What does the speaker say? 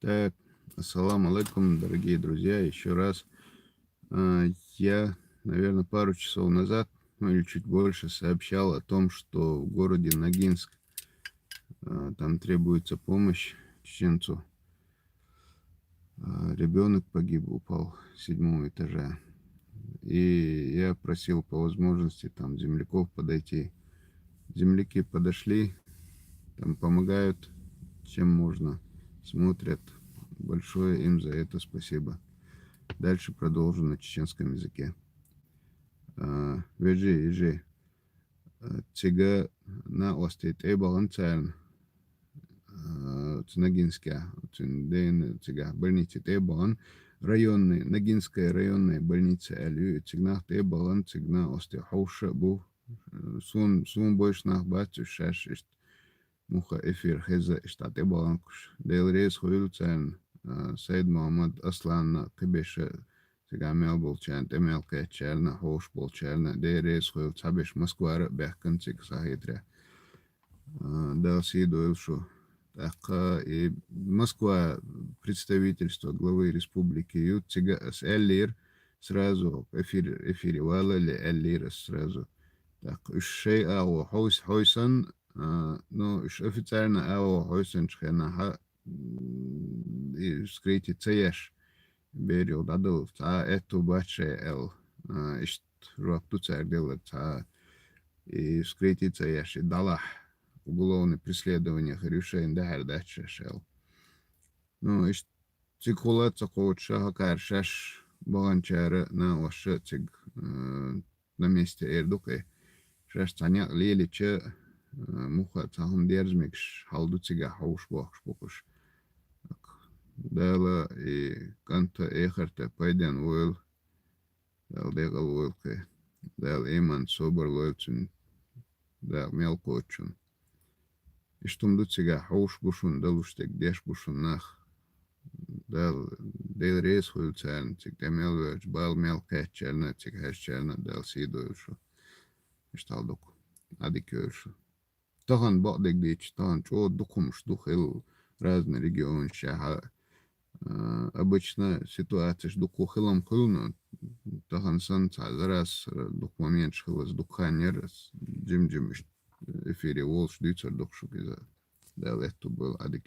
Так, ассаламу алейкум, дорогие друзья, еще раз. Я, наверное, пару часов назад, ну или чуть больше, сообщал о том, что в городе Ногинск там требуется помощь чеченцу. Ребенок погиб, упал с 7-го этажа. И я просил по возможности там земляков подойти. Земляки подошли, там помогают, чем можно, смотрят. Большое им за это спасибо. Дальше продолжу на чеченском языке. Вежи, ежи. Цига на остит эбалан царн. Ногинская. Цига больница эбалан. Районный, Ногинская районная больница Алю. Цигнах эбалан, цигна ости хауша бу. Сун бойшнах бацу шаш ист. Муха эфир хеза иштат эбалан куш. Дейл рейс хуил царн. Сайд Мухаммад Аслан Кабеша Сигамел Болчан, Темел Качерна, Хош Болчерна, Дерес Хуил Цабеш Москва, Бехканцик Сахитре. Далси Дуэлшу. Так, и Москва, представительство главы республики Ютцига с Эллир сразу эфире вала ли Эллир сразу. Так, шей ау Хойсан, ну, официально ау Хойсан Шхена скрити цееш берил дадыл та эту баче эл ишт ропту цердил та и скрити цееш и далах уголовное преследование Харюшейн дахар даче шел. Ну, ишт цикулат цакот шахакар шаш баланчара на ваше цик на месте эрдукой. Шаш цаняк леличе муха цахам дерзмикш халду цига хауш бахш. Дала и канта эхарта пайден уйл, дал дегал уйлке, дал иман собор лойлцун, дал мелкочун. И штум дуцига хауш бушун, дал уштек деш бушун нах, дал дел рейс хуйлцан, цик демел вэж, бал мелкачерна, цик хэшчерна, дал сидуйлшу. И шталдук, адикюлшу. Тахан бадик дич, тахан чо духумш духил разные регионы шаха. Обычно ситуация жду кухилом кулну, тахан сан цазарас дух момент шхилас духанер джим эфире волш дюцер духшук из-за дал это был адик